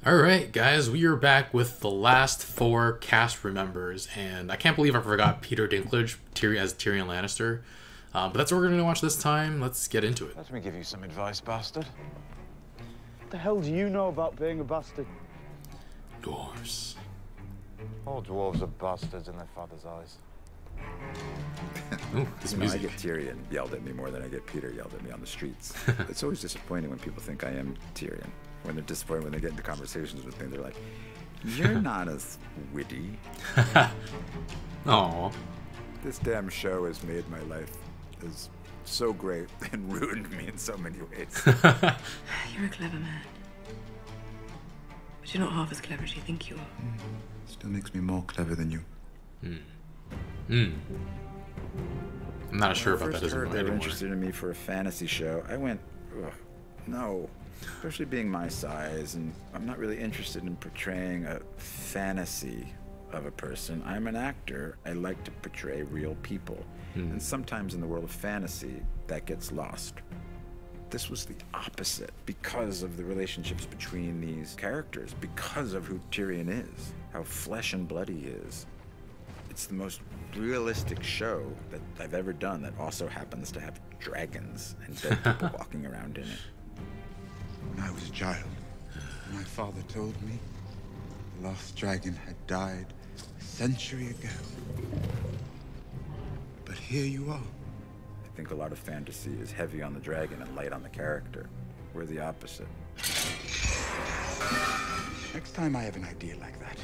Alright guys, we are back with the last four cast members, and I can't believe I forgot Peter Dinklage as Tyrion Lannister. But that's what we're going to watch this time. Let's get into it. Let me give you some advice, bastard. What the hell do you know about being a bastard? Dwarves. All dwarves are bastards in their father's eyes. Ooh, this I music. get Tyrion yelled at me more than I get Peter yelled at me on the streets. It's always disappointing when people think I am Tyrion. When they're disappointed when they get into conversations with me, they're like, "You're not as witty." Aww. This damn show has made my life is so great and ruined me in so many ways. You're a clever man. But you're not half as clever as you think you are. Still makes me more clever than you. I'm not sure about When I that first heard they were anymore. interested in me for a fantasy show, I went, ugh, no. Especially being my size, and I'm not really interested in portraying a fantasy of a person. I'm an actor. I like to portray real people. And sometimes in the world of fantasy, that gets lost. This was the opposite because of the relationships between these characters, because of who Tyrion is, how flesh and blood he is. It's the most realistic show that I've ever done that also happens to have dragons and dead people walking around in it. When I was a child, my father told me the last dragon had died a century ago. But here you are. I think a lot of fantasy is heavy on the dragon and light on the character. We're the opposite. Next time I have an idea like that,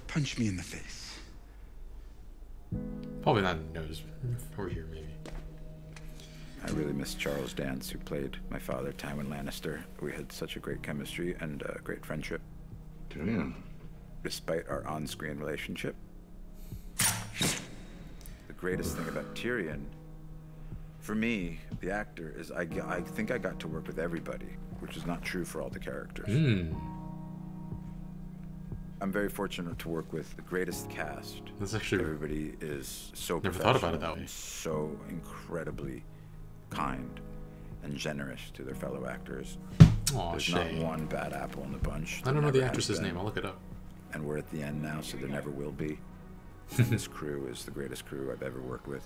punch me in the face. Probably not in the nose. Over here, maybe. I really miss Charles Dance, who played my father, Tywin Lannister. We had such a great chemistry and a great friendship. Tyrion. Despite our on-screen relationship. The greatest thing about Tyrion, for me, the actor, is I think I got to work with everybody, which is not true for all the characters. I'm very fortunate to work with the greatest cast. That's actually... Everybody is so Never thought about it professional that way. and so incredibly kind and generous to their fellow actors. Aw, There's Shay. not one bad apple in the bunch. I don't know There the never actress's has been. name. I'll look it up. And we're at the end now, so there never will be. This crew is the greatest crew I've ever worked with.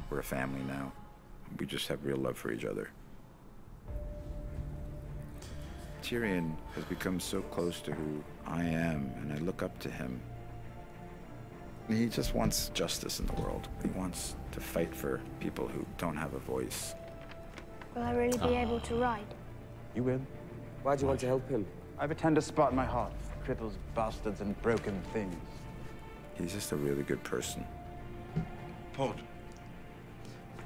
We're a family now. We just have real love for each other. Tyrion has become so close to who I am, and I look up to him. He just wants justice in the world. He wants to fight for people who don't have a voice. Will I really be able to ride? You will. Why do you want to help him? I have a tender spot in my heart for cripples, bastards, and broken things. He's just a really good person. Pod,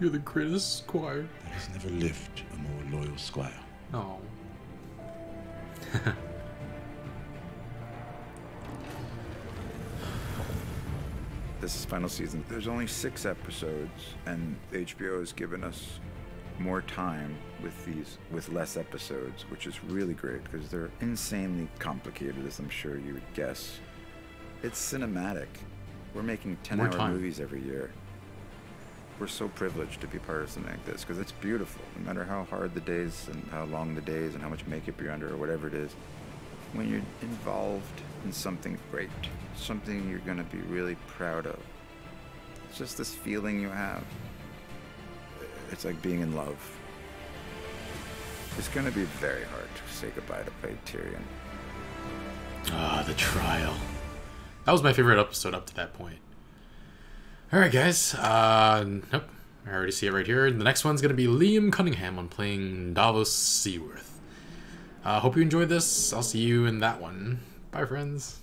You're the greatest squire. there has never lived a more loyal squire. Oh. This is final season. There's only 6 episodes, and HBO has given us more time with less episodes, which is really great because they're insanely complicated, as I'm sure you would guess. It's cinematic. We're making More 10-hour time. movies every year. We're so privileged to be part of something like this because it's beautiful, no matter how hard the days and how long the days and how much makeup you're under or whatever it is. When you're involved in something great, something you're going to be really proud of, it's just this feeling you have. It's like being in love. It's going to be very hard to say goodbye to play Tyrion. Ah, the trial. That was my favorite episode up to that point. Alright guys, nope, I already see it right here. The next one's going to be Liam Cunningham on playing Davos Seaworth. Hope you enjoyed this. I'll see you in that one. Bye friends.